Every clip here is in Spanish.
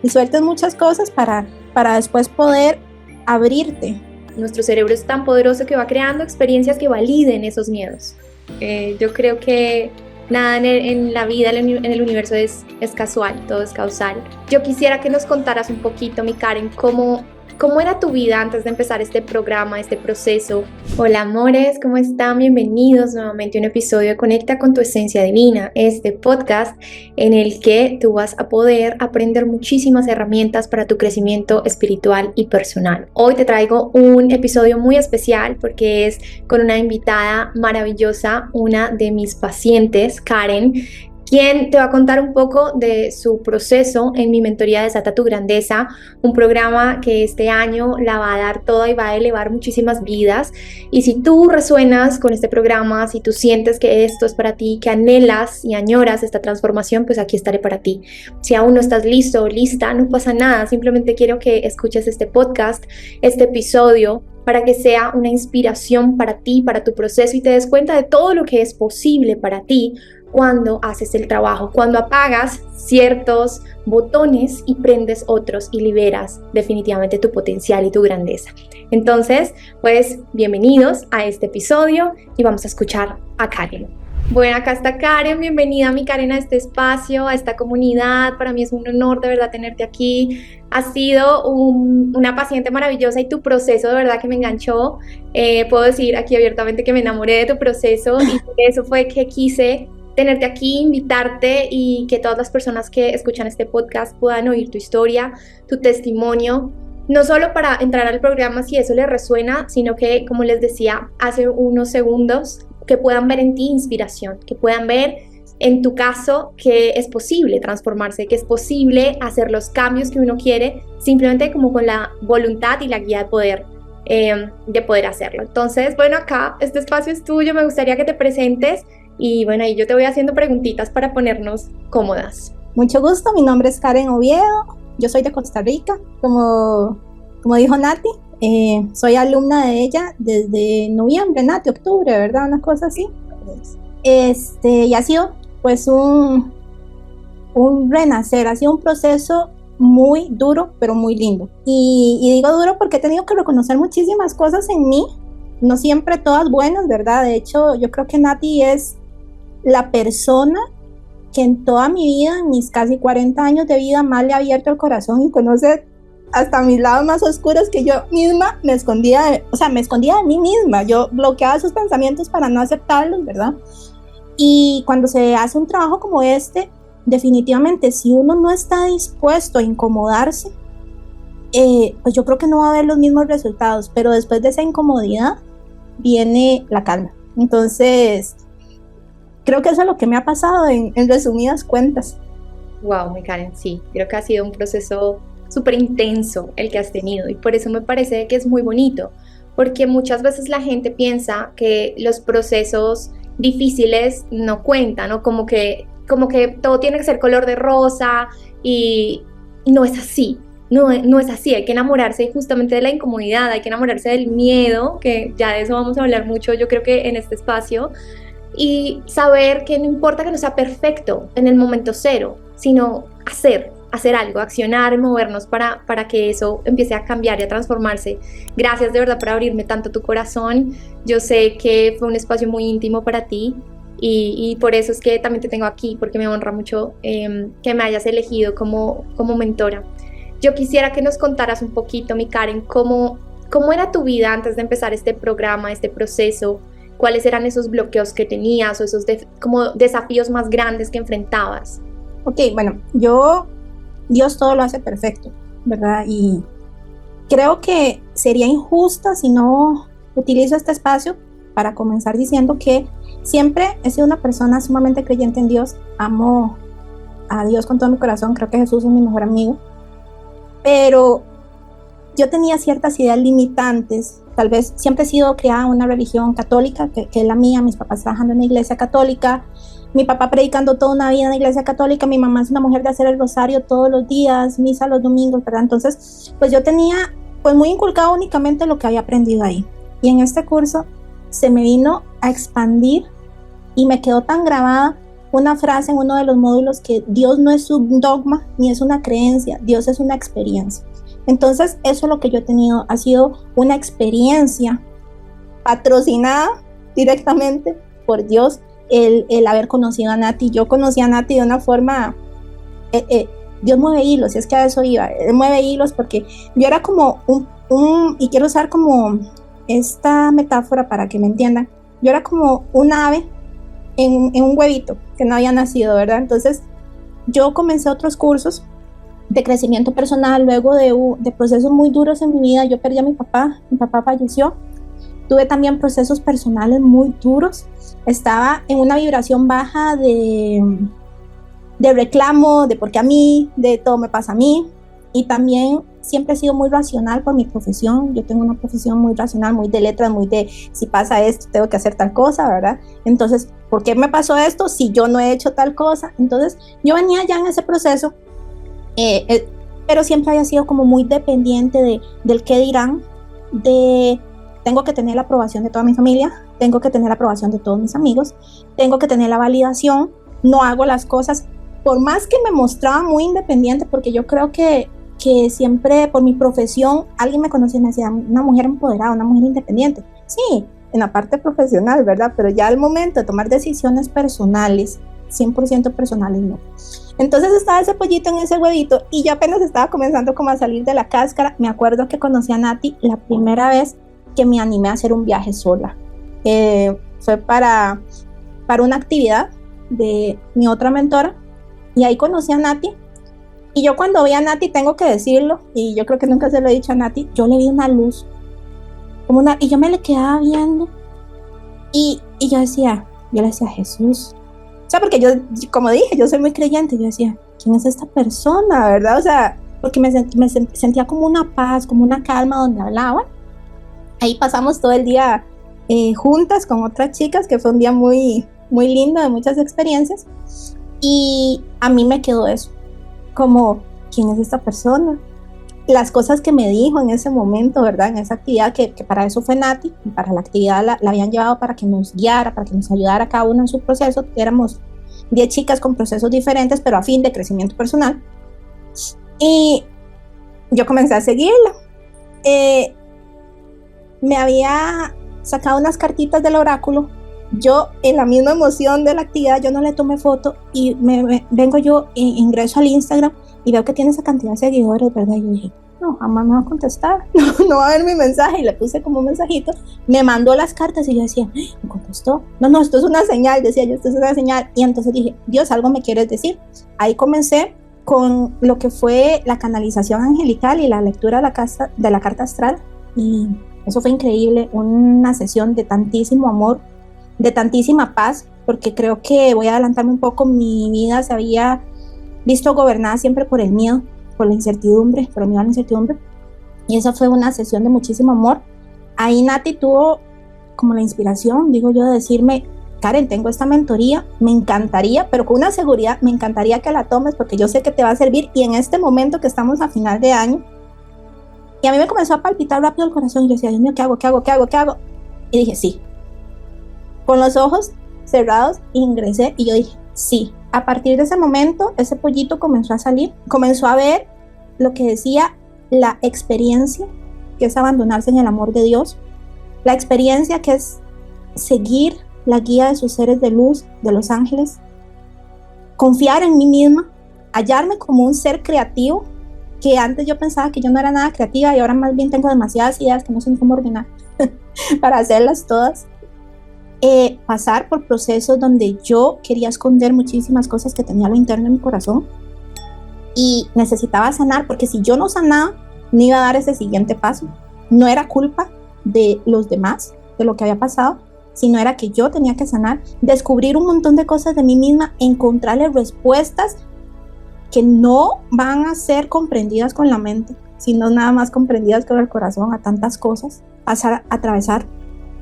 y sueltes muchas cosas para después poder abrirte. Nuestro cerebro es tan poderoso que va creando experiencias que validen esos miedos. Yo creo que nada en la vida, en el universo es casual, todo es causal. Yo quisiera que nos contaras un poquito, mi Karen, ¿cómo era tu vida antes de empezar este programa, este proceso? Hola amores, ¿cómo están? Bienvenidos nuevamente a un episodio de Conecta con tu Esencia Divina, este podcast en el que tú vas a poder aprender muchísimas herramientas para tu crecimiento espiritual y personal. Hoy te traigo un episodio muy especial porque es con una invitada maravillosa, una de mis pacientes, Karen, quien te va a contar un poco de su proceso en mi mentoría Desata tu Grandeza, un programa que este año la va a dar toda y va a elevar muchísimas vidas. Y si tú resuenas con este programa, si tú sientes que esto es para ti, que anhelas y añoras esta transformación, pues aquí estaré para ti. Si aún no estás listo o lista, no pasa nada, simplemente quiero que escuches este podcast, este episodio, para que sea una inspiración para ti, para tu proceso y te des cuenta de todo lo que es posible para ti cuando haces el trabajo, cuando apagas ciertos botones y prendes otros y liberas definitivamente tu potencial y tu grandeza. Entonces, pues bienvenidos a este episodio y vamos a escuchar a Karen. Bueno, acá está Karen, bienvenida mi Karen a este espacio, a esta comunidad. Para mí es un honor de verdad tenerte aquí. Has sido una paciente maravillosa y tu proceso de verdad que me enganchó. Puedo decir aquí abiertamente que me enamoré de tu proceso y por eso fue que quise tenerte aquí, invitarte y que todas las personas que escuchan este podcast puedan oír tu historia, tu testimonio, no solo para entrar al programa si eso les resuena, sino que, como les decía hace unos segundos, que puedan ver en ti inspiración, que puedan ver en tu caso que es posible transformarse, que es posible hacer los cambios que uno quiere, simplemente como con la voluntad y la guía de poder hacerlo. Entonces, bueno, acá este espacio es tuyo, me gustaría que te presentes. Y bueno, ahí yo te voy haciendo preguntitas para ponernos cómodas. Mucho gusto, mi nombre es Karen Oviedo, yo soy de Costa Rica, como dijo Nati, soy alumna de ella desde noviembre, Nati, octubre, ¿verdad? Una cosa así. Y ha sido pues un renacer, ha sido un proceso muy duro, pero muy lindo. Y digo duro porque he tenido que reconocer muchísimas cosas en mí, no siempre todas buenas, ¿verdad? De hecho, yo creo que Nati es la persona que en toda mi vida, en mis casi 40 años de vida, más le ha abierto el corazón y conoce hasta mis lados más oscuros que yo misma me escondía de mí misma. Yo bloqueaba sus pensamientos para no aceptarlos, ¿verdad? Y cuando se hace un trabajo como este, definitivamente, si uno no está dispuesto a incomodarse, pues yo creo que no va a haber los mismos resultados, pero después de esa incomodidad viene la calma. Entonces, creo que eso es lo que me ha pasado en resumidas cuentas. Wow, mi Karen, sí, creo que ha sido un proceso súper intenso el que has tenido y por eso me parece que es muy bonito, porque muchas veces la gente piensa que los procesos difíciles no cuentan, o como que todo tiene que ser color de rosa y no es así. No es así, hay que enamorarse justamente de la incomodidad, hay que enamorarse del miedo, que ya de eso vamos a hablar mucho, yo creo que en este espacio, y saber que no importa que no sea perfecto en el momento cero, sino hacer algo, accionar, movernos para que eso empiece a cambiar y a transformarse. Gracias de verdad por abrirme tanto tu corazón, yo sé que fue un espacio muy íntimo para ti y por eso es que también te tengo aquí, porque me honra mucho que me hayas elegido como mentora. Yo quisiera que nos contaras un poquito, mi Karen, cómo era tu vida antes de empezar este programa, este proceso, cuáles eran esos bloqueos que tenías o esos como desafíos más grandes que enfrentabas. Ok, bueno, Dios todo lo hace perfecto, ¿verdad? Y creo que sería injusta si no utilizo este espacio para comenzar diciendo que siempre he sido una persona sumamente creyente en Dios, amo a Dios con todo mi corazón, creo que Jesús es mi mejor amigo, pero yo tenía ciertas ideas limitantes. Tal vez siempre he sido criada en una religión católica, que es la mía, mis papás trabajando en la iglesia católica, mi papá predicando toda una vida en la iglesia católica, mi mamá es una mujer de hacer el rosario todos los días, misa los domingos, ¿verdad? Entonces, pues yo tenía pues muy inculcado únicamente lo que había aprendido ahí. Y en este curso se me vino a expandir y me quedó tan grabada una frase en uno de los módulos que Dios no es un dogma ni es una creencia, Dios es una experiencia. Entonces, eso es lo que yo he tenido, ha sido una experiencia patrocinada directamente por Dios, el haber conocido a Nati. Yo conocí a Nati de una forma, Dios mueve hilos, y es que a eso iba, Él mueve hilos porque yo era como y quiero usar como esta metáfora para que me entiendan, yo era como un ave en un huevito que no había nacido, ¿verdad? Entonces yo comencé otros cursos de crecimiento personal, luego de procesos muy duros en mi vida. Yo perdí a mi papá falleció, tuve también procesos personales muy duros, estaba en una vibración baja de reclamo, de por qué a mí, de todo me pasa a mí, y también siempre he sido muy racional por mi profesión. Yo tengo una profesión muy racional, muy de letras, muy de si pasa esto, tengo que hacer tal cosa, ¿verdad? Entonces, ¿por qué me pasó esto si yo no he hecho tal cosa? Entonces, yo venía ya en ese proceso, pero siempre había sido como muy dependiente del qué dirán, tengo que tener la aprobación de toda mi familia, tengo que tener la aprobación de todos mis amigos, tengo que tener la validación, no hago las cosas, por más que me mostraba muy independiente, porque yo creo que siempre por mi profesión, alguien me conocía y me decía, una mujer empoderada, una mujer independiente. Sí, en la parte profesional, ¿verdad? Pero ya al momento de tomar decisiones personales, 100% personales, no. Entonces estaba ese pollito en ese huevito y yo apenas estaba comenzando como a salir de la cáscara. Me acuerdo que conocí a Nati la primera vez que me animé a hacer un viaje sola. Fue para una actividad de mi otra mentora y ahí conocí a Nati. Y yo cuando vi a Nati, tengo que decirlo, y yo creo que nunca se lo he dicho a Nati, yo le vi una luz, y yo me le quedaba viendo, y yo le decía, Jesús. O sea, porque yo, como dije, yo soy muy creyente, yo decía, ¿quién es esta persona, verdad? O sea, porque me sentía como una paz, como una calma donde hablaba. Ahí pasamos todo el día juntas con otras chicas, que fue un día muy, muy lindo, de muchas experiencias, y a mí me quedó eso. Como, ¿quién es esta persona? Las cosas que me dijo en ese momento, ¿verdad? En esa actividad, que para eso fue Nati, para la actividad la habían llevado para que nos guiara, para que nos ayudara cada una en su proceso. Éramos 10 chicas con procesos diferentes, pero a fin de crecimiento personal. Y yo comencé a seguirla. Me había sacado unas cartitas del oráculo. Yo, en la misma emoción de la actividad, yo no le tomé foto y vengo yo, ingreso al Instagram y veo que tiene esa cantidad de seguidores, ¿verdad? Y yo dije, no, jamás me va a contestar, no va a ver mi mensaje, y le puse como un mensajito, me mandó las cartas y yo decía, me contestó, no, esto es una señal, decía yo, esto es una señal, y entonces dije, Dios, algo me quieres decir. Ahí comencé con lo que fue la canalización angelical y la lectura de la carta astral, y eso fue increíble, una sesión de tantísimo amor, de tantísima paz, porque creo que, voy a adelantarme un poco, mi vida se había visto gobernada siempre por el miedo, por la incertidumbre, por el miedo a la incertidumbre, y esa fue una sesión de muchísimo amor. Ahí Nati tuvo como la inspiración, digo yo, de decirme, Karen, tengo esta mentoría, me encantaría, pero con una seguridad, me encantaría que la tomes porque yo sé que te va a servir, y en este momento que estamos a final de año, y a mí me comenzó a palpitar rápido el corazón, y yo decía, Dios mío, ¿qué hago? Y dije, sí. Con los ojos cerrados ingresé y yo dije, sí. A partir de ese momento, ese pollito comenzó a salir, comenzó a ver lo que decía la experiencia, que es abandonarse en el amor de Dios, la experiencia que es seguir la guía de sus seres de luz, de los ángeles, confiar en mí misma, hallarme como un ser creativo, que antes yo pensaba que yo no era nada creativa y ahora más bien tengo demasiadas ideas que no sé cómo ordenar para hacerlas todas. Pasar por procesos donde yo quería esconder muchísimas cosas que tenía a lo interno de mi corazón y necesitaba sanar, porque si yo no sanaba, no iba a dar ese siguiente paso. No era culpa de los demás, de lo que había pasado, sino era que yo tenía que sanar, descubrir un montón de cosas de mí misma, encontrarle respuestas que no van a ser comprendidas con la mente, sino nada más comprendidas con el corazón, a tantas cosas, atravesar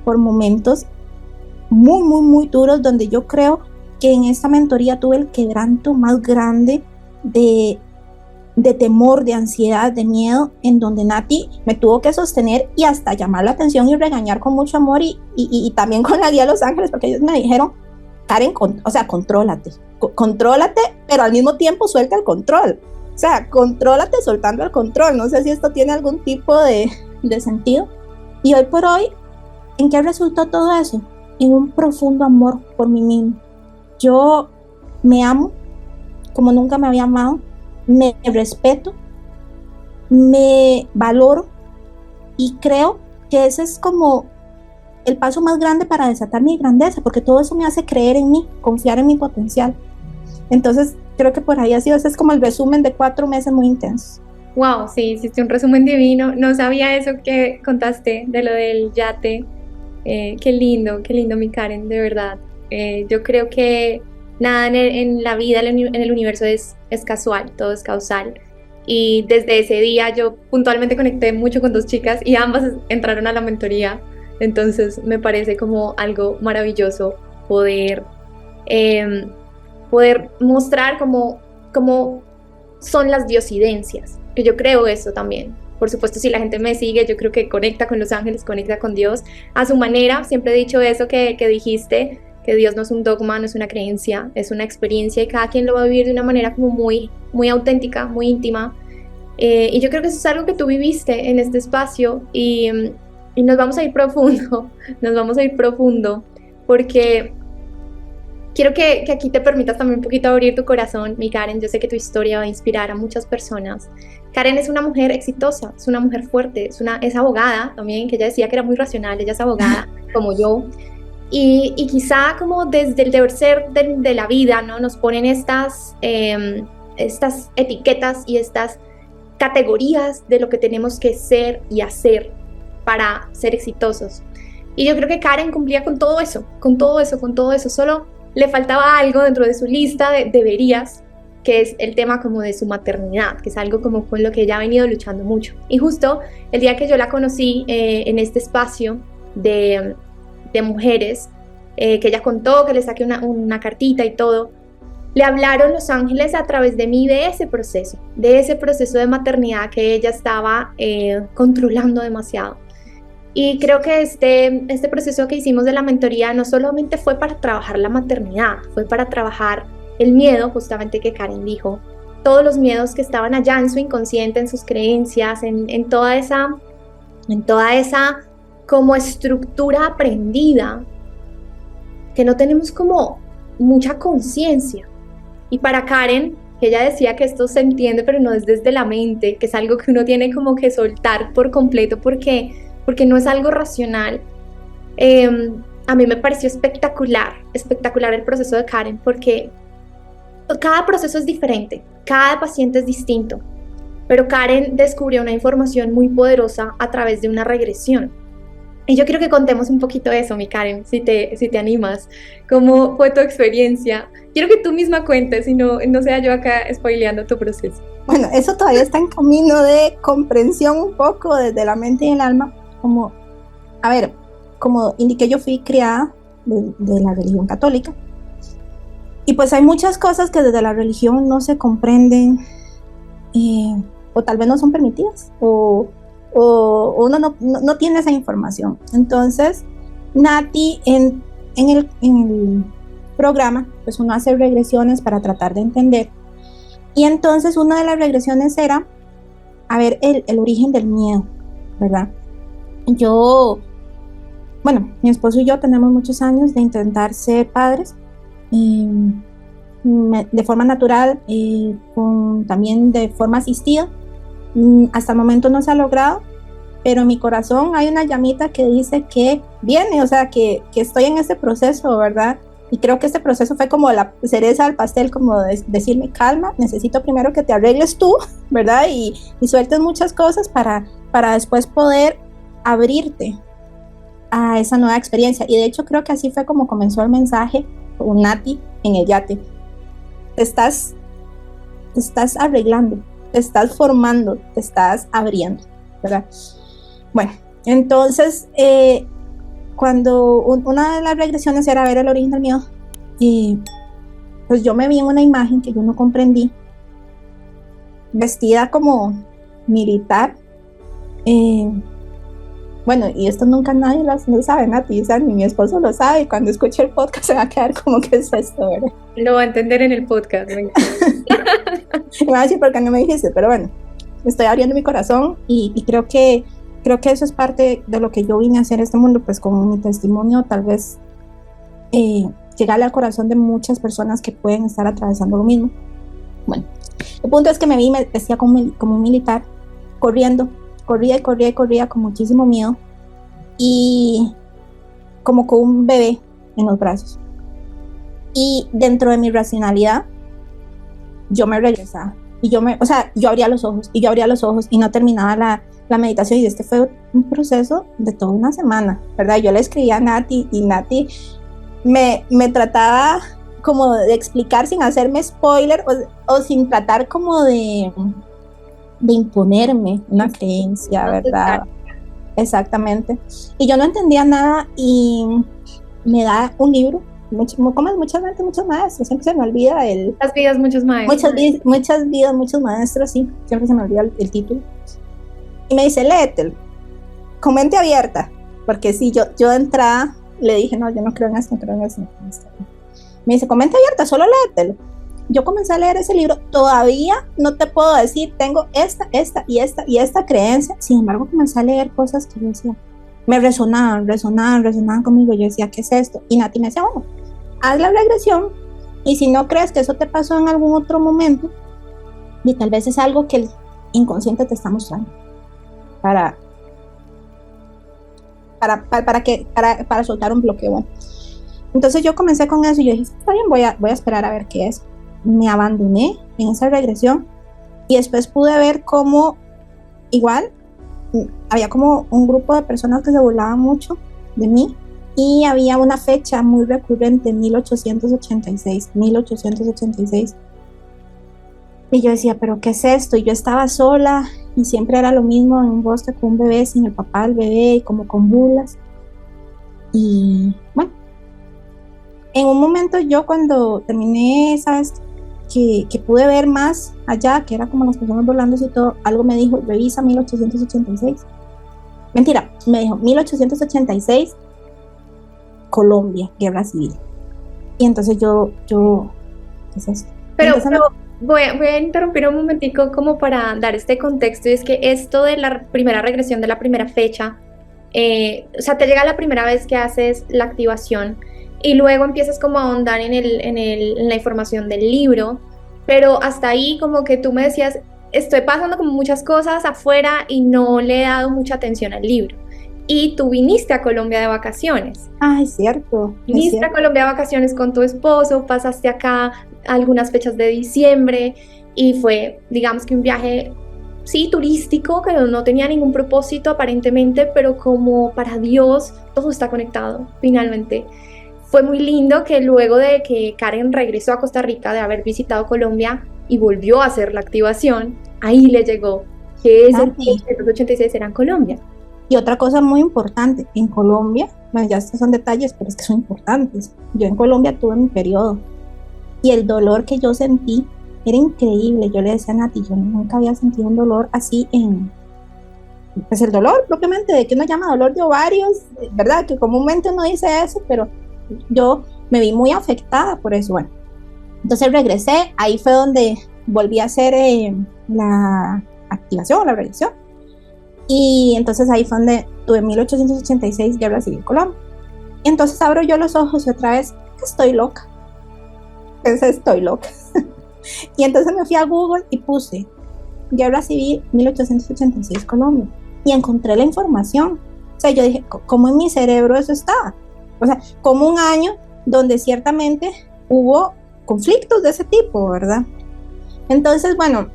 por momentos muy, muy, muy duros, donde yo creo que en esta mentoría tuve el quebranto más grande de temor, de ansiedad, de miedo, en donde Nati me tuvo que sostener y hasta llamar la atención y regañar con mucho amor y también con la guía de los ángeles, porque ellos me dijeron, Karen, o sea, contrólate, contrólate, pero al mismo tiempo suelta el control. O sea, contrólate soltando el control. No sé si esto tiene algún tipo de sentido. Y hoy por hoy, ¿en qué resultó todo eso? En un profundo amor por mí mismo. Yo me amo como nunca me había amado, me respeto, me valoro y creo que ese es como el paso más grande para desatar mi grandeza, porque todo eso me hace creer en mí, confiar en mi potencial. Entonces, creo que por ahí ha sido, ese es como el resumen de 4 meses muy intensos. Wow, sí, hiciste un resumen divino. No sabía eso que contaste de lo del yate. Qué lindo, mi Karen, de verdad. Yo creo que nada en la vida, en el universo es casual, todo es causal. Y desde ese día yo puntualmente conecté mucho con 2 chicas y ambas entraron a la mentoría. Entonces me parece como algo maravilloso poder, poder mostrar cómo son las diosidencias, que yo creo eso también. Por supuesto, si la gente me sigue, yo creo que conecta con los ángeles, conecta con Dios a su manera. Siempre he dicho eso que dijiste, que Dios no es un dogma, no es una creencia, es una experiencia y cada quien lo va a vivir de una manera como muy, muy auténtica, muy íntima. Y yo creo que eso es algo que tú viviste en este espacio y nos vamos a ir profundo, porque quiero que aquí te permitas también un poquito abrir tu corazón, mi Karen. Yo sé que tu historia va a inspirar a muchas personas. Karen es una mujer exitosa, es una mujer fuerte, es abogada también, que ella decía que era muy racional, ella es abogada como yo. Y quizá como desde el deber ser de la vida, ¿no? Nos ponen estas etiquetas y estas categorías de lo que tenemos que ser y hacer para ser exitosos. Y yo creo que Karen cumplía con todo eso. Solo le faltaba algo dentro de su lista de deberías, que es el tema como de su maternidad, que es algo como con lo que ella ha venido luchando mucho. Y justo el día que yo la conocí en este espacio de mujeres, que ella contó que le saqué una cartita y todo, le hablaron los ángeles a través de mí de ese proceso de maternidad que ella estaba controlando demasiado. Y creo que este proceso que hicimos de la mentoría no solamente fue para trabajar la maternidad, fue para trabajar el miedo, justamente que Karen dijo, todos los miedos que estaban allá en su inconsciente, en sus creencias, en toda esa como estructura aprendida, que no tenemos como mucha conciencia. Y para Karen, que ella decía que esto se entiende, pero no es desde la mente, que es algo que uno tiene como que soltar por completo porque no es algo racional. A mí me pareció espectacular el proceso de Karen, porque cada proceso es diferente, cada paciente es distinto, pero Karen descubrió una información muy poderosa a través de una regresión. Y yo quiero que contemos un poquito eso, mi Karen, si te animas. ¿Cómo fue tu experiencia? Quiero que tú misma cuentes y no sea yo acá spoileando tu proceso. Bueno, eso todavía está en camino de comprensión un poco desde la mente y el alma. Como indiqué, yo fui criada de la religión católica. Y pues hay muchas cosas que desde la religión no se comprenden o tal vez no son permitidas o uno no tiene esa información. Entonces, Nati, en el programa, pues uno hace regresiones para tratar de entender. Y entonces una de las regresiones era a ver el origen del miedo, ¿verdad? Mi esposo y yo tenemos muchos años de intentar ser padres de forma natural, también de forma asistida. Hasta el momento no se ha logrado, pero en mi corazón hay una llamita que dice que viene, o sea, que estoy en este proceso, ¿verdad? Y creo que este proceso fue como la cereza del pastel, como decirme, calma, necesito primero que te arregles tú, ¿verdad? Y sueltes muchas cosas para después poder abrirte a esa nueva experiencia. Y de hecho creo que así fue como comenzó el mensaje con Nati en el yate. Te estás arreglando, te estás formando, te estás abriendo, ¿verdad? Bueno, entonces cuando una de las regresiones era ver el origen del miedo, pues yo me vi en una imagen que yo no comprendí, vestida como militar, bueno, y esto nunca nadie lo sabe, Nati, o sea, ni mi esposo lo sabe, y cuando escuche el podcast se va a quedar como que es esto, ¿verdad? Lo va a entender en el podcast. Me va a decir, ¿por qué no me dijiste? Pero bueno, estoy abriendo mi corazón y creo que eso es parte de lo que yo vine a hacer en este mundo, pues con mi testimonio tal vez llegarle al corazón de muchas personas que pueden estar atravesando lo mismo. Bueno, el punto es que me vestía como un militar, corría con muchísimo miedo y como con un bebé en los brazos. Y dentro de mi racionalidad, yo me regresaba y yo abría los ojos y no terminaba la meditación, y este fue un proceso de toda una semana, ¿verdad? Yo le escribía a Nati y Nati me trataba como de explicar sin hacerme spoiler o sin tratar como de imponerme una creencia, ¿verdad? Exactamente. Y yo no entendía nada y me da un libro, como muchas maestros, siempre se me olvida las vidas, muchos maestros. Muchas vidas, muchos maestros, sí, siempre se me olvida el título. Y me dice, léetelo, con mente abierta, porque sí, yo de entrada le dije, no, yo no creo en esto. Me dice, con mente abierta, solo léetelo. Yo comencé a leer ese libro, todavía no te puedo decir, tengo esta creencia, sin embargo comencé a leer cosas que yo decía, me resonaban conmigo, yo decía, ¿qué es esto? Y Nati me decía, bueno, haz la regresión, y si no crees que eso te pasó en algún otro momento, y tal vez es algo que el inconsciente te está mostrando, para soltar un bloqueo. Bueno, entonces yo comencé con eso y yo dije, está bien, voy a esperar a ver qué es. Me abandoné en esa regresión y después pude ver cómo igual había como un grupo de personas que se burlaban mucho de mí y había una fecha muy recurrente, 1886, y yo decía, pero ¿qué es esto? Y yo estaba sola y siempre era lo mismo en un bosque con un bebé, sin el papá del bebé y como con burlas. Y bueno, en un momento yo cuando terminé, ¿sabes? Que pude ver más allá, que era como las personas burlándose y todo, algo me dijo, revisa 1886. Mentira, me dijo 1886, Colombia, guerra civil. Y entonces yo ¿qué es esto? Pero voy a interrumpir un momentico como para dar este contexto, y es que esto de la primera regresión, de la primera fecha, o sea, te llega la primera vez que haces la activación y luego empiezas como a ahondar en la información del libro, pero hasta ahí como que tú me decías, estoy pasando como muchas cosas afuera y no le he dado mucha atención al libro. Y tú viniste a Colombia de vacaciones. Ah, es cierto. Viniste a Colombia de vacaciones con tu esposo, pasaste acá algunas fechas de diciembre y fue, digamos que un viaje, sí, turístico, que no tenía ningún propósito aparentemente, pero como para Dios todo está conectado finalmente. Fue muy lindo que luego de que Karen regresó a Costa Rica de haber visitado Colombia y volvió a hacer la activación, ahí le llegó que ese 1986 era en Colombia. Y otra cosa muy importante, en Colombia, bueno, ya estos son detalles, pero es que son importantes. Yo en Colombia tuve mi periodo y el dolor que yo sentí era increíble. Yo le decía a Nati, yo nunca había sentido un dolor así pues el dolor propiamente de que uno llama dolor de ovarios, ¿verdad? Que comúnmente uno dice eso, pero yo me vi muy afectada por eso. Bueno, entonces regresé, ahí fue donde volví a hacer la activación, la regresión. Y entonces ahí fue donde tuve 1886, Guerra Civil Colombia. Y entonces abro yo los ojos y otra vez, estoy loca. Y entonces me fui a Google y puse Guerra Civil 1886 Colombia. Y encontré la información. O sea, yo dije, ¿cómo en mi cerebro eso estaba? O sea, como un año donde ciertamente hubo conflictos de ese tipo, ¿verdad? Entonces, bueno,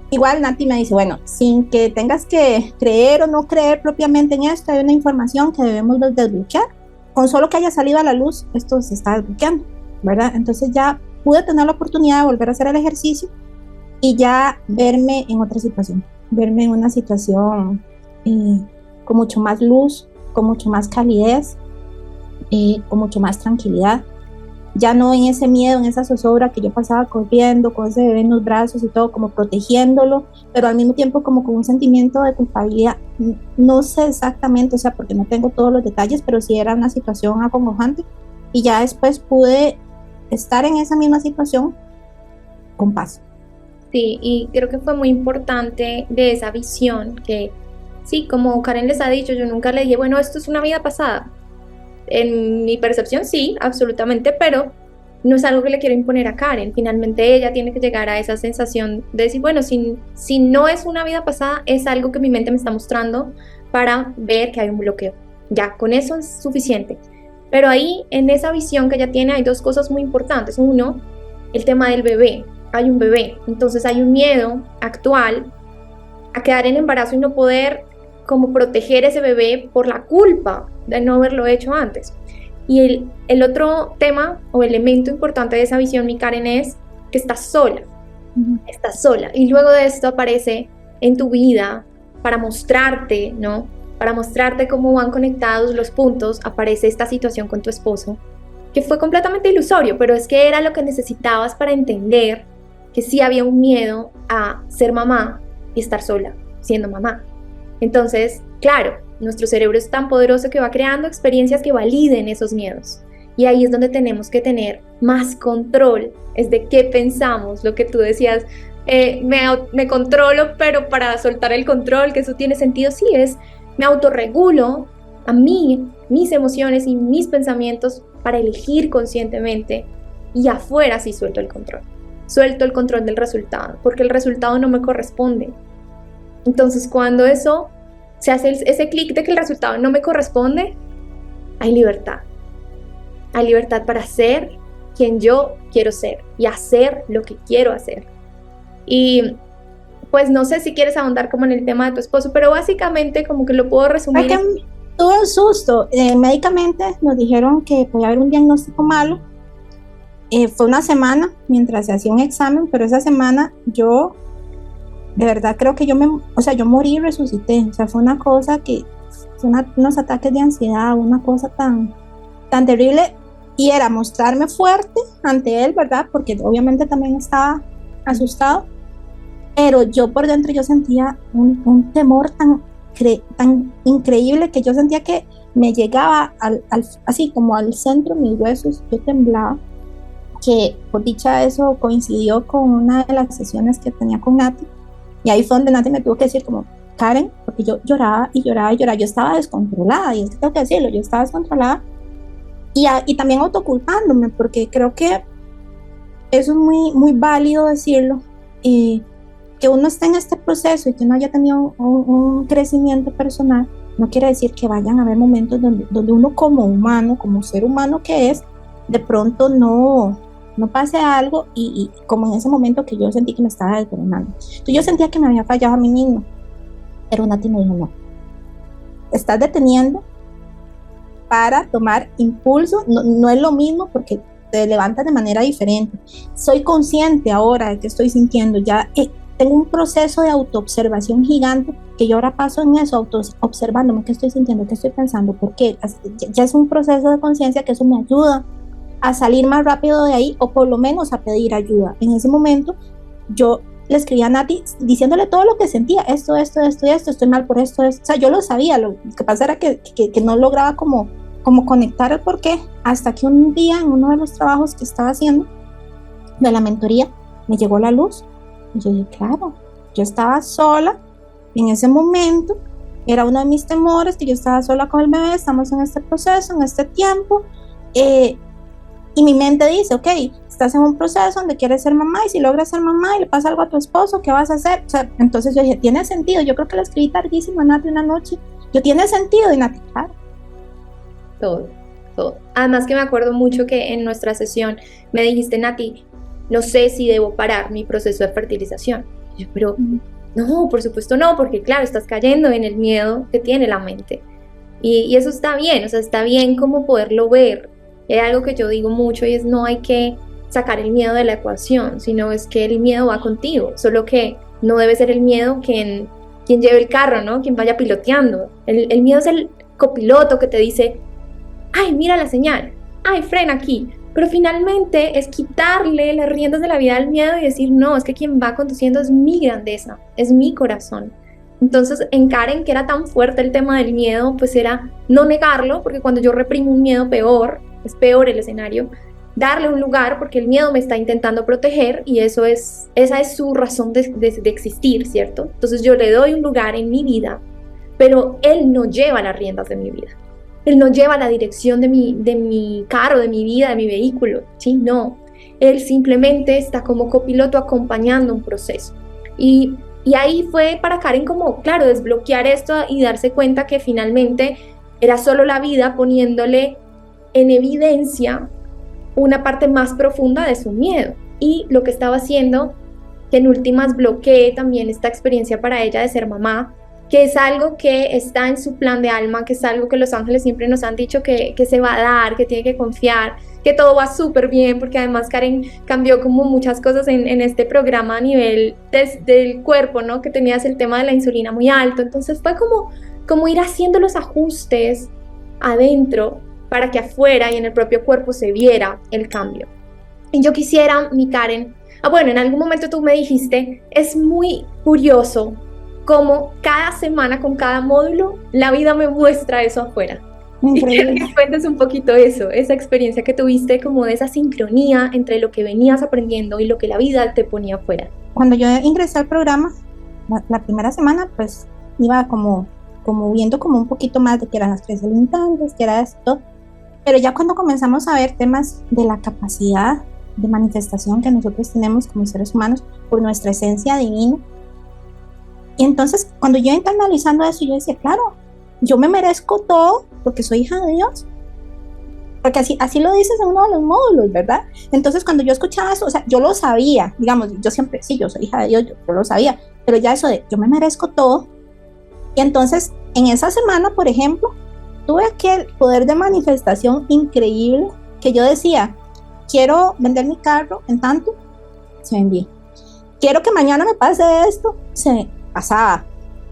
igual Nati me dice, bueno, sin que tengas que creer o no creer propiamente en esto, hay una información que debemos desbloquear. Con solo que haya salido a la luz, esto se está desbloqueando, ¿verdad? Entonces ya pude tener la oportunidad de volver a hacer el ejercicio y ya verme en otra situación, verme en una situación con mucho más luz, con mucho más calidez, con mucho más tranquilidad. ya no en ese miedo, en esa zozobra que yo pasaba corriendo con ese bebé en los brazos y todo, como protegiéndolo, pero al mismo tiempo como con un sentimiento de culpabilidad. No sé exactamente, o sea, porque no tengo todos los detalles, pero sí era una situación acongojante, y ya después pude estar en esa misma situación con paz. Sí, y creo que fue muy importante de esa visión que, sí, como Karen les ha dicho, yo nunca le dije, bueno, esto es una vida pasada. En mi percepción sí, absolutamente, pero no es algo que le quiero imponer a Karen. Finalmente ella tiene que llegar a esa sensación de decir, bueno, si no es una vida pasada, es algo que mi mente me está mostrando para ver que hay un bloqueo. Ya, con eso es suficiente. Pero ahí, en esa visión que ella tiene, hay dos cosas muy importantes. Uno, el tema del bebé. Hay un bebé, entonces hay un miedo actual a quedar en embarazo y no poder como proteger ese bebé por la culpa de no haberlo hecho antes. Y el otro tema o elemento importante de esa visión, mi Karen, es que estás sola. Estás sola. Y luego de esto aparece en tu vida para mostrarte, ¿no? Para mostrarte cómo van conectados los puntos, aparece esta situación con tu esposo, que fue completamente ilusorio, pero es que era lo que necesitabas para entender que sí había un miedo a ser mamá y estar sola siendo mamá. Entonces, claro, nuestro cerebro es tan poderoso que va creando experiencias que validen esos miedos. Y ahí es donde tenemos que tener más control, es de qué pensamos, lo que tú decías, me controlo, pero para soltar el control, que eso tiene sentido, sí, me autorregulo a mí, mis emociones y mis pensamientos para elegir conscientemente, y afuera sí suelto el control. Suelto el control del resultado, porque el resultado no me corresponde. Entonces, cuando eso se hace ese clic de que el resultado no me corresponde, hay libertad. Hay libertad para ser quien yo quiero ser y hacer lo que quiero hacer. Y pues no sé si quieres ahondar como en el tema de tu esposo, pero básicamente como que lo puedo resumir. Tuve un susto. Médicamente nos dijeron que podía haber un diagnóstico malo. Fue una semana mientras se hacía un examen, pero esa semana yo de verdad creo que yo morí y resucité. O sea, fue una cosa que, unos ataques de ansiedad, una cosa tan terrible, y era mostrarme fuerte ante él, ¿verdad? Porque obviamente también estaba asustado, pero yo por dentro yo sentía un temor tan increíble que yo sentía que me llegaba así como al centro de mis huesos. Yo temblaba, que por dicha eso coincidió con una de las sesiones que tenía con Nati, y ahí fue donde Nati me tuvo que decir como, Karen, porque yo lloraba y lloraba y lloraba, yo estaba descontrolada, y es que tengo que decirlo, yo estaba descontrolada, y también autoculpándome, porque creo que eso es muy, muy válido decirlo, que uno esté en este proceso y que uno haya tenido un crecimiento personal, no quiere decir que vayan a haber momentos donde uno como humano, como ser humano que es, de pronto no pase algo, y como en ese momento que yo sentí que me estaba desboronando. Entonces yo sentía que me había fallado a mí misma, pero Nati me dijo, no, estás deteniendo para tomar impulso, no es lo mismo porque te levantas de manera diferente. Soy consciente ahora de que estoy sintiendo, ya tengo un proceso de autoobservación gigante, que yo ahora paso en eso, observándome qué estoy sintiendo, qué estoy pensando, por qué. Ya es un proceso de conciencia que eso me ayuda a salir más rápido de ahí, o por lo menos a pedir ayuda. En ese momento yo le escribí a Nati diciéndole todo lo que sentía, esto, estoy mal por esto, o sea, yo lo sabía, lo que pasa era que no lograba como conectar el porqué, hasta que un día en uno de los trabajos que estaba haciendo de la mentoría, me llegó la luz, y yo dije, claro, yo estaba sola en ese momento, era uno de mis temores, que yo estaba sola con el bebé, estamos en este proceso, en este tiempo, y mi mente dice, ok, estás en un proceso donde quieres ser mamá, y si logras ser mamá y le pasa algo a tu esposo, ¿qué vas a hacer? O sea, entonces yo dije, tiene sentido. Yo creo que la escribí tardísimo a Nati una noche. Yo, tiene sentido, y Nati, claro. Todo. Además que me acuerdo mucho que en nuestra sesión me dijiste, Nati, no sé si debo parar mi proceso de fertilización. Y yo, pero no, por supuesto no, porque claro, estás cayendo en el miedo que tiene la mente. Y eso está bien, o sea, está bien como poderlo ver. Hay algo que yo digo mucho, y es no hay que sacar el miedo de la ecuación, sino es que el miedo va contigo, solo que no debe ser el miedo quien lleve el carro, ¿no? Quien vaya piloteando. El miedo es el copiloto que te dice, ay, mira la señal, ay, frena aquí, pero finalmente es quitarle las riendas de la vida al miedo y decir, no, es que quien va conduciendo es mi grandeza, es mi corazón. Entonces en Karen, que era tan fuerte el tema del miedo, pues era no negarlo, porque cuando yo reprimo un miedo es peor el escenario, darle un lugar porque el miedo me está intentando proteger y esa es su razón de existir, ¿cierto? Entonces yo le doy un lugar en mi vida, pero él no lleva las riendas de mi vida. Él no lleva la dirección de mi carro, de mi vida, de mi vehículo, ¿sí? No. Él simplemente está como copiloto acompañando un proceso. Y ahí fue para Karen como, claro, desbloquear esto y darse cuenta que finalmente era solo la vida poniéndole en evidencia una parte más profunda de su miedo. Y lo que estaba haciendo, que en últimas bloquee también esta experiencia para ella de ser mamá, que es algo que está en su plan de alma, que es algo que los ángeles siempre nos han dicho que se va a dar, que tiene que confiar, que todo va súper bien, porque además Karen cambió como muchas cosas en este programa a nivel del cuerpo, ¿no? Que tenías el tema de la insulina muy alto, entonces fue como ir haciendo los ajustes adentro para que afuera y en el propio cuerpo se viera el cambio. Y yo quisiera, mi Karen, bueno, en algún momento tú me dijiste, es muy curioso cómo cada semana con cada módulo la vida me muestra eso afuera. Increíble. Y quiero que cuentes un poquito eso, esa experiencia que tuviste como de esa sincronía entre lo que venías aprendiendo y lo que la vida te ponía afuera. Cuando yo ingresé al programa, la primera semana, pues iba como viendo como un poquito más de qué eran las creencias limitantes, qué era esto, pero ya cuando comenzamos a ver temas de la capacidad de manifestación que nosotros tenemos como seres humanos por nuestra esencia divina, y entonces cuando yo entré analizando eso, yo decía, claro, yo me merezco todo porque soy hija de Dios, porque así lo dices en uno de los módulos, ¿verdad? Entonces cuando yo escuchaba eso, o sea, yo lo sabía, digamos, yo siempre, sí, yo soy hija de Dios, yo lo sabía, pero ya eso de yo me merezco todo. Y entonces en esa semana, por ejemplo, tuve aquel poder de manifestación increíble que yo decía, quiero vender mi carro en tanto, se vendía. Quiero que mañana me pase esto, se pasaba.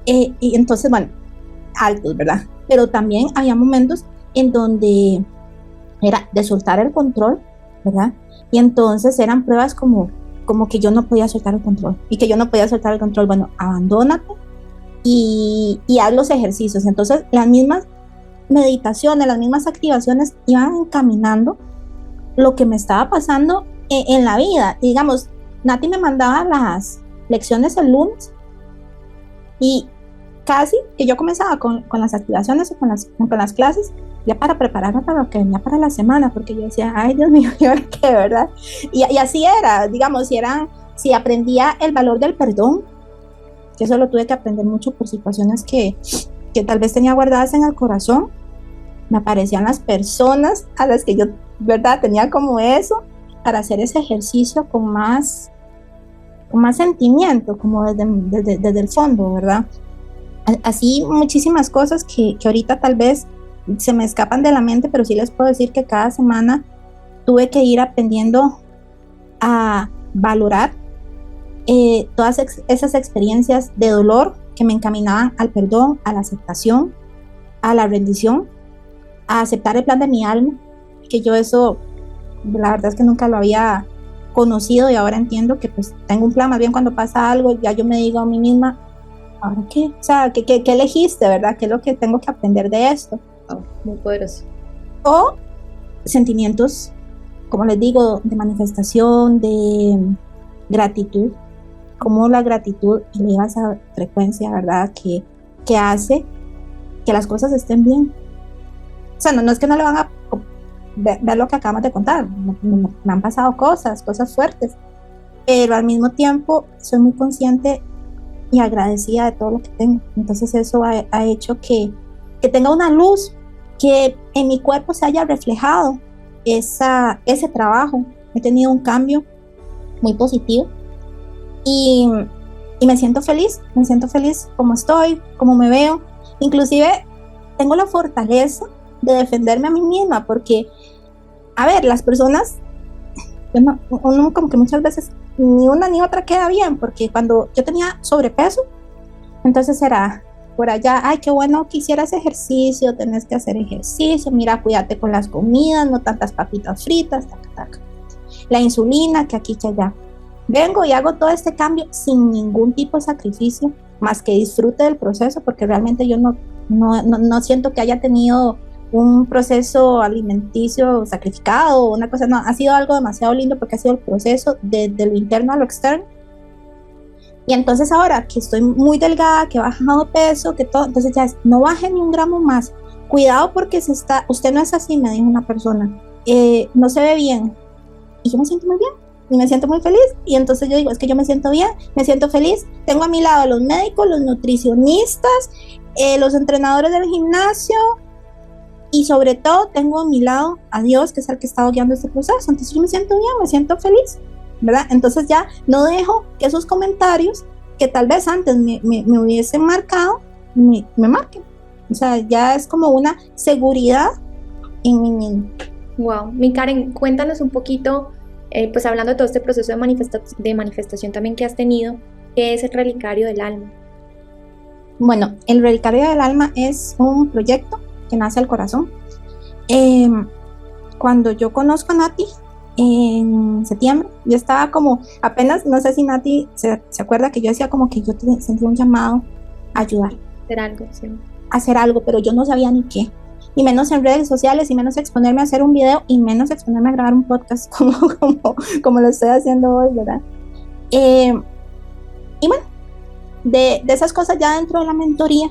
Y entonces, bueno, altos, ¿verdad? Pero también había momentos en donde era de soltar el control, ¿verdad? Y entonces eran pruebas como que yo no podía soltar el control y que yo no podía soltar el control. Bueno, abandónate y haz los ejercicios. Entonces las mismas meditaciones, las mismas activaciones iban encaminando lo que me estaba pasando en la vida. Y digamos, Nati me mandaba las lecciones el lunes y casi que yo comenzaba con las activaciones o con las clases ya para prepararme para lo que venía para la semana, porque yo decía, ay Dios mío, ¿y ahora qué, verdad? Y así era, digamos, si aprendía el valor del perdón, que eso lo tuve que aprender mucho por situaciones que tal vez tenía guardadas en el corazón, me aparecían las personas a las que yo, ¿verdad? Tenía como eso, para hacer ese ejercicio con más sentimiento, como desde el fondo, ¿verdad? Así muchísimas cosas que ahorita tal vez se me escapan de la mente, pero sí les puedo decir que cada semana tuve que ir aprendiendo a valorar todas esas experiencias de dolor que me encaminaban al perdón, a la aceptación, a la rendición, a aceptar el plan de mi alma, que yo eso, la verdad es que nunca lo había conocido y ahora entiendo que pues tengo un plan, más bien cuando pasa algo, ya yo me digo a mí misma, ¿ahora qué? O sea, ¿qué elegiste, verdad? ¿Qué es lo que tengo que aprender de esto? Oh, muy poderoso. O sentimientos, como les digo, de manifestación, de gratitud, como la gratitud eleva esa frecuencia, ¿verdad? Que hace que las cosas estén bien. O sea, no es que no le van a ver lo que acabamos de contar, me han pasado cosas fuertes, pero al mismo tiempo soy muy consciente y agradecida de todo lo que tengo. Entonces eso ha hecho que tenga una luz, que en mi cuerpo se haya reflejado ese trabajo. He tenido un cambio muy positivo y me siento feliz como estoy, como me veo. Inclusive tengo la fortaleza de defenderme a mí misma, porque, a ver, las personas, uno como que muchas veces ni una ni otra queda bien, porque cuando yo tenía sobrepeso, entonces era, por allá, ay, qué bueno que hicieras ejercicio, tenés que hacer ejercicio, mira, cuídate con las comidas, no tantas papitas fritas, taca, taca. La insulina, que aquí, que allá. Vengo y hago todo este cambio sin ningún tipo de sacrificio, más que disfrute del proceso, porque realmente yo no siento que haya tenido un proceso alimenticio sacrificado o una cosa, no, ha sido algo demasiado lindo porque ha sido el proceso de lo interno a lo externo. Y entonces ahora que estoy muy delgada, que he bajado peso, que todo, entonces ya es, no baje ni un gramo más, cuidado porque usted no es así, me dijo una persona, no se ve bien, y yo me siento muy bien, y me siento muy feliz, y entonces yo digo, es que yo me siento bien, me siento feliz, tengo a mi lado a los médicos, los nutricionistas, los entrenadores del gimnasio, y sobre todo tengo a mi lado a Dios, que es el que está guiando este proceso, entonces yo me siento bien, me siento feliz, ¿verdad? Entonces ya no dejo que esos comentarios que tal vez antes me hubiesen marcado, me marquen, o sea, ya es como una seguridad en mí mismo. Wow, mi Karen, cuéntanos un poquito, pues hablando de todo este proceso de manifestación también que has tenido, ¿qué es el Relicario del Alma? Bueno, el Relicario del Alma es un proyecto que nace al corazón. Cuando yo conozco a Nati en septiembre, yo estaba como, apenas, no sé si Nati se acuerda que yo decía como que yo sentía un llamado a ayudar. Hacer algo, sí. Hacer algo, pero yo no sabía ni qué. Y menos en redes sociales, y menos exponerme a hacer un video, y menos exponerme a grabar un podcast como lo estoy haciendo hoy, ¿verdad? Y bueno, de esas cosas ya dentro de la mentoría,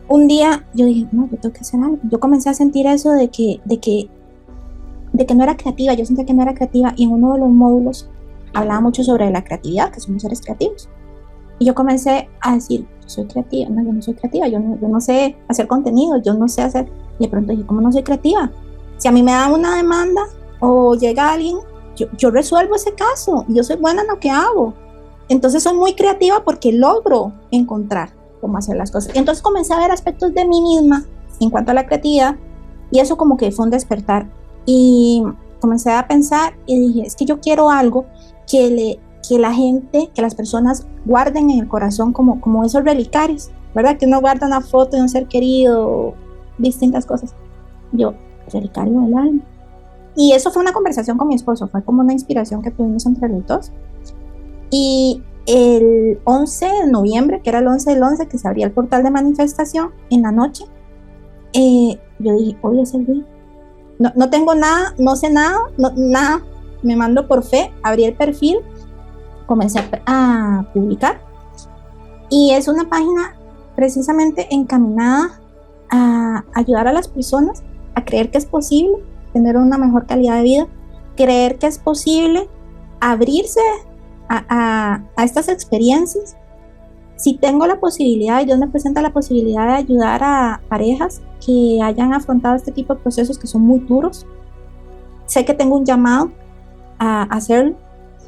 un día yo dije, no, yo tengo que hacer algo. Yo comencé a sentir eso de que no era creativa, yo sentía que no era creativa, y en uno de los módulos hablaba mucho sobre la creatividad, que somos seres creativos. Y yo comencé a decir, yo soy creativa, no, yo no soy creativa, yo no sé hacer contenido, yo no sé hacer, y de pronto dije, ¿cómo no soy creativa? Si a mí me dan una demanda o llega alguien, yo resuelvo ese caso, y yo soy buena en lo que hago. Entonces soy muy creativa porque logro encontrar cómo hacer las cosas. Y entonces comencé a ver aspectos de mí misma en cuanto a la creatividad, y eso como que fue un despertar. Y comencé a pensar y dije, es que yo quiero algo que la gente, que las personas guarden en el corazón como esos relicarios, ¿verdad? Que uno guarda una foto de un ser querido, distintas cosas. Yo, relicario del alma. Y eso fue una conversación con mi esposo, fue como una inspiración que tuvimos entre los dos. Y el 11 de noviembre, que era el 11 del 11, que se abría el portal de manifestación, en la noche, yo dije, hoy es el día. No tengo nada, no sé nada, nada. Me mando por fe, abrí el perfil, comencé a publicar, y es una página precisamente encaminada a ayudar a las personas a creer que es posible tener una mejor calidad de vida, creer que es posible abrirse a estas experiencias. Si tengo la posibilidad, y Dios me presenta la posibilidad de ayudar a parejas que hayan afrontado este tipo de procesos que son muy duros, sé que tengo un llamado a hacerlo.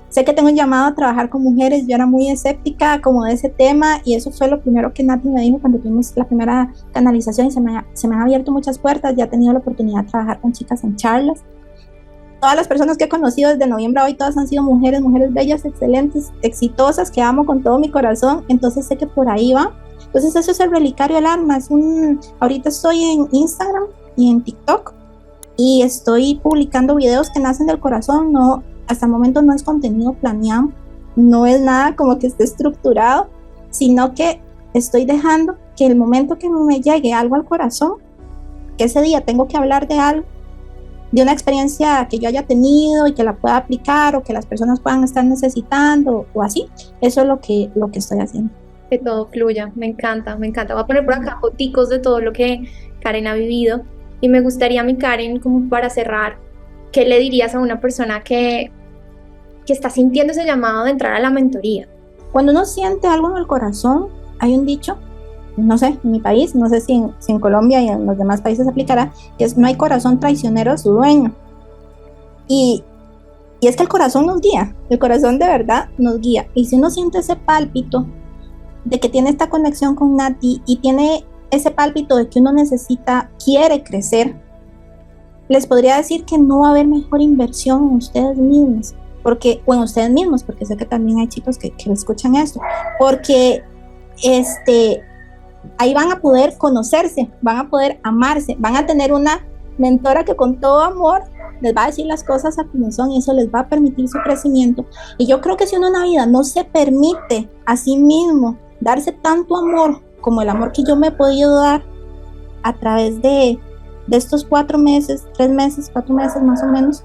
Sé que tengo un llamado a trabajar con mujeres. Yo era muy escéptica como de ese tema, y eso fue lo primero que Nati me dijo cuando tuvimos la primera canalización, y se me han abierto muchas puertas. Ya he tenido la oportunidad de trabajar con chicas en charlas. Todas las personas que he conocido desde noviembre a hoy, todas han sido mujeres bellas, excelentes, exitosas, que amo con todo mi corazón. Entonces sé que por ahí va. Entonces eso es el Relicario del Alma. Ahorita estoy en Instagram y en TikTok, y estoy publicando videos que nacen del corazón. No, hasta el momento no es contenido planeado, no es nada como que esté estructurado, sino que estoy dejando que el momento que me llegue algo al corazón, que ese día tengo que hablar de algo, de una experiencia que yo haya tenido y que la pueda aplicar, o que las personas puedan estar necesitando, o así. Eso es lo que estoy haciendo. Que todo fluya, me encanta. Voy a poner por acá foticos de todo lo que Karen ha vivido, y me gustaría, mi Karen, como para cerrar, ¿qué le dirías a una persona que está sintiendo ese llamado de entrar a la mentoría? Cuando uno siente algo en el corazón, hay un dicho, no sé, en mi país, no sé si en Colombia y en los demás países aplicará, que es: no hay corazón traicionero a su dueño. Y es que el corazón nos guía, el corazón de verdad nos guía. Y si uno siente ese pálpito de que tiene esta conexión con Nati, y tiene ese pálpito de que uno quiere crecer, les podría decir que no va a haber mejor inversión en ustedes mismos, porque sé que también hay chicos que escuchan esto, porque ahí van a poder conocerse, van a poder amarse, van a tener una mentora que con todo amor les va a decir las cosas a como son y eso les va a permitir su crecimiento. Y yo creo que si uno en la vida no se permite a sí mismo darse tanto amor como el amor que yo me he podido dar a través de estos 4 meses, 3 meses, 4 meses más o menos,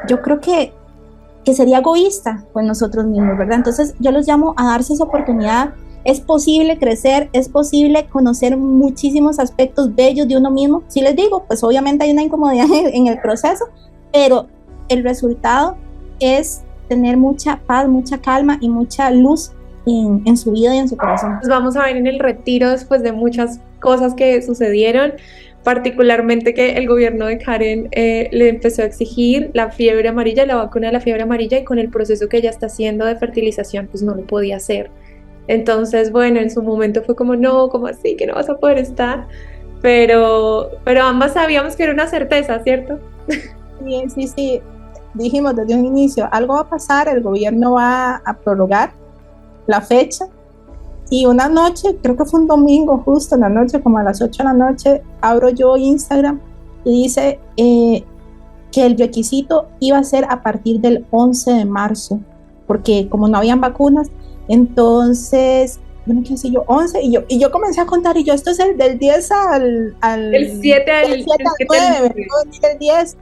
yo creo que sería egoísta con nosotros mismos, ¿verdad? Entonces yo los llamo a darse esa oportunidad. Es posible crecer, es posible conocer muchísimos aspectos bellos de uno mismo. Si les digo, pues obviamente hay una incomodidad en el proceso, pero el resultado es tener mucha paz, mucha calma y mucha luz en su vida y en su corazón. Nos vamos a ver en el retiro después de muchas cosas que sucedieron, particularmente que el gobierno de Karen le empezó a exigir la fiebre amarilla, la vacuna de la fiebre amarilla, y con el proceso que ella está haciendo de fertilización, pues no lo podía hacer. Entonces, bueno, en su momento fue como, no, ¿cómo así? Que no vas a poder estar. Pero ambas sabíamos que era una certeza, ¿cierto? Sí. Dijimos desde un inicio, algo va a pasar, el gobierno va a prorrogar la fecha. Y una noche, creo que fue un domingo justo en la noche, como a las 8 de la noche, abro yo Instagram y dice que el requisito iba a ser a partir del 11 de marzo, porque como no habían vacunas, entonces, bueno, ¿qué sé yo? 11, y yo comencé a contar, y yo, esto es del 10 al el 7 al 9, el 10,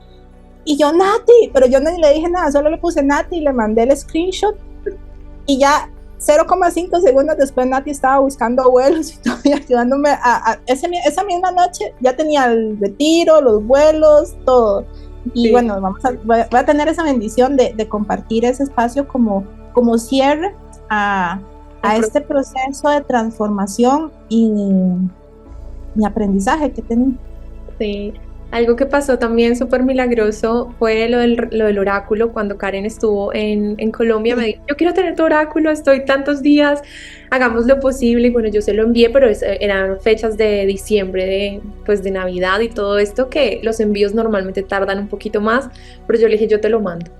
y yo, Nati, pero yo no le dije nada, solo le puse Nati y le mandé el screenshot, y ya 0,5 segundos después Nati estaba buscando vuelos y todavía ayudándome esa misma noche ya tenía el retiro, los vuelos, todo. Y sí, bueno, voy a tener esa bendición de compartir ese espacio como cierre a este proceso de transformación y aprendizaje que tenemos. Sí. Algo que pasó también súper milagroso fue lo del oráculo. Cuando Karen estuvo en Colombia, me dijo, yo quiero tener tu oráculo, estoy tantos días, hagamos lo posible. Y bueno, yo se lo envié, pero eran fechas de diciembre, de Navidad y todo esto, que los envíos normalmente tardan un poquito más, pero yo le dije, yo te lo mando.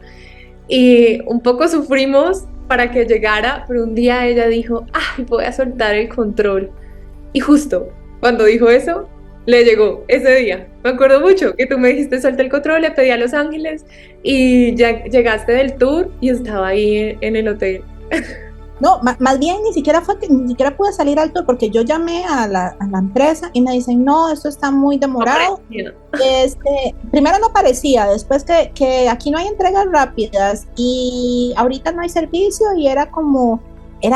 Y un poco sufrimos para que llegara, pero un día ella dijo, ay, voy a soltar el control. Y justo cuando dijo eso, le llegó ese día. Me acuerdo mucho que tú me dijiste, suelta el control, le pedí a Los Ángeles y ya llegaste del tour y estaba ahí en el hotel. No, más bien ni siquiera pude salir al tour, porque yo llamé a la empresa y me dicen, no, esto está muy demorado. Primero no parecía, después que aquí no hay entregas rápidas y ahorita no hay servicio, y era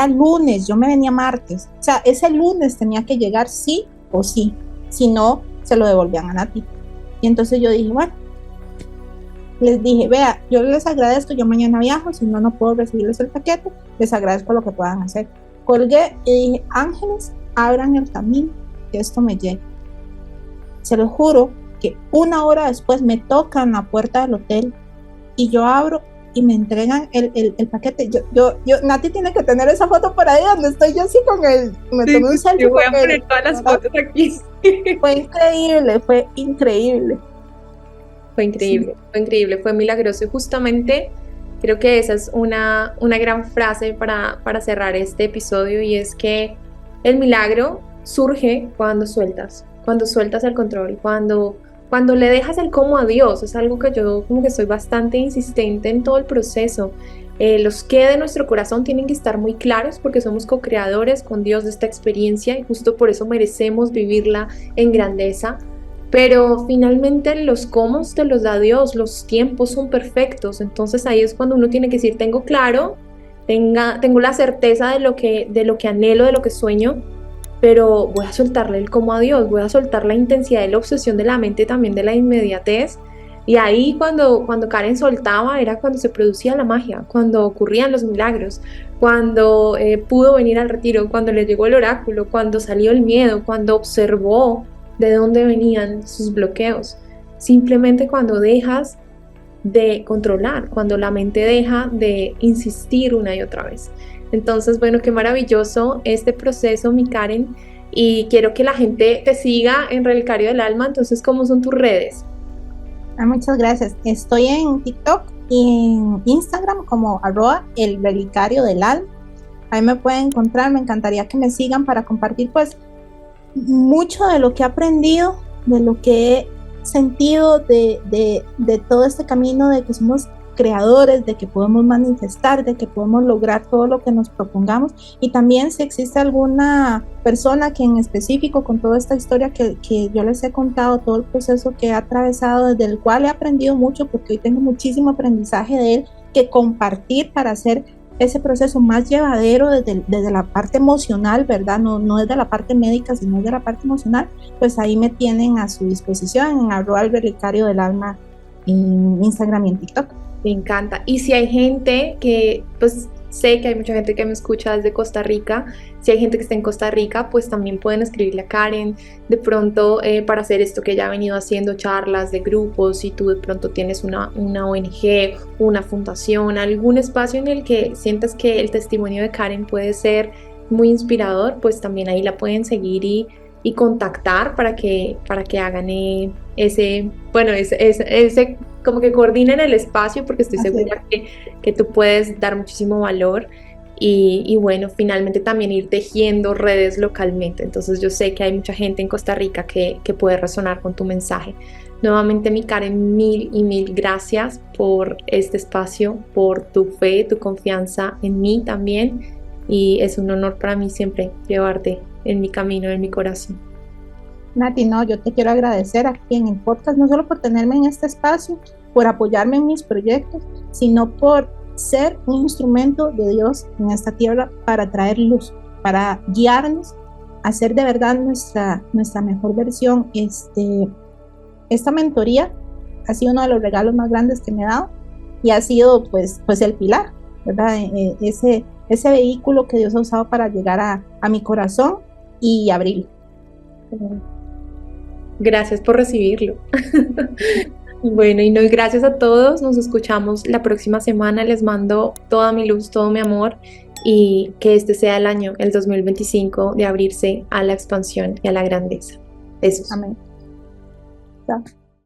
lunes, yo me venía martes, o sea, ese lunes tenía que llegar sí o sí, si no, se lo devolvían a Nati. Y entonces yo dije, bueno, les dije, vea, yo les agradezco, yo mañana viajo, si no puedo recibirles el paquete, les agradezco lo que puedan hacer. Colgué y dije, ángeles, abran el camino, que esto me llegue. Se lo juro que 1 hora después me tocan la puerta del hotel y yo abro y me entregan el paquete. Nati tiene que tener esa foto por ahí donde estoy yo así con él. Me tomé un selfie. Yo voy a poner todas las fotos aquí. Fue increíble. Fue increíble, fue milagroso, y justamente creo que esa es una gran frase para cerrar este episodio, y es que el milagro surge cuando sueltas el control, cuando le dejas el cómo a Dios. Es algo que yo como que soy bastante insistente en todo el proceso. Los qué de nuestro corazón tienen que estar muy claros, porque somos co-creadores con Dios de esta experiencia y justo por eso merecemos vivirla en grandeza. Pero finalmente los cómo te los da Dios, los tiempos son perfectos. Entonces ahí es cuando uno tiene que decir, tengo claro, tengo la certeza de lo que anhelo, de lo que sueño, pero voy a soltarle el cómo a Dios, voy a soltar la intensidad y la obsesión de la mente, también de la inmediatez. Y ahí cuando Karen soltaba era cuando se producía la magia, cuando ocurrían los milagros, cuando pudo venir al retiro, cuando le llegó el oráculo, cuando salió el miedo, cuando observó de dónde venían sus bloqueos. Simplemente cuando dejas de controlar, cuando la mente deja de insistir una y otra vez. Entonces, bueno, qué maravilloso este proceso, mi Karen, y quiero que la gente te siga en Relicario del Alma. Entonces, ¿cómo son tus redes? Muchas gracias. Estoy en TikTok y en Instagram como @elrelicario del alma. ahí me pueden encontrar. Me encantaría que me sigan para compartir pues mucho de lo que he aprendido, de lo que he sentido de todo este camino, de que somos creadores, de que podemos manifestar, de que podemos lograr todo lo que nos propongamos. Y también si existe alguna persona que en específico con toda esta historia que yo les he contado, todo el proceso que he atravesado, desde el cual he aprendido mucho, porque hoy tengo muchísimo aprendizaje de él que compartir para hacer ese proceso más llevadero desde la parte emocional, ¿verdad? No desde la parte médica, sino desde la parte emocional, pues ahí me tienen a su disposición en @elrelicario_del_alma en Instagram y en TikTok. Me encanta. Y si hay gente que, pues sé que hay mucha gente que me escucha desde Costa Rica, si hay gente que está en Costa Rica, pues también pueden escribirle a Karen de pronto para hacer esto que ella ha venido haciendo, charlas de grupos, si tú de pronto tienes una ONG, una fundación, algún espacio en el que sientas que el testimonio de Karen puede ser muy inspirador, pues también ahí la pueden seguir y contactar para que hagan ese como que coordinen el espacio, porque estoy segura que tú puedes dar muchísimo valor y bueno, finalmente también ir tejiendo redes localmente. Entonces yo sé que hay mucha gente en Costa Rica que puede resonar con tu mensaje. Nuevamente, mi Karen, mil gracias por este espacio, por tu fe, tu confianza en mí también, y es un honor para mí siempre llevarte en mi camino, en mi corazón. Nati, no, yo te quiero agradecer aquí en el podcast, no solo por tenerme en este espacio, por apoyarme en mis proyectos, sino por ser un instrumento de Dios en esta tierra para traer luz, para guiarnos a ser de verdad nuestra mejor versión. Esta mentoría ha sido uno de los regalos más grandes que me he dado y ha sido pues el pilar, ¿verdad? Ese vehículo que Dios ha usado para llegar a mi corazón y abrirlo. Gracias por recibirlo. Bueno, y no, gracias a todos. Nos escuchamos la próxima semana. Les mando toda mi luz, todo mi amor, y que este sea el año, el 2025, de abrirse a la expansión y a la grandeza. Besos. Amén. Chao.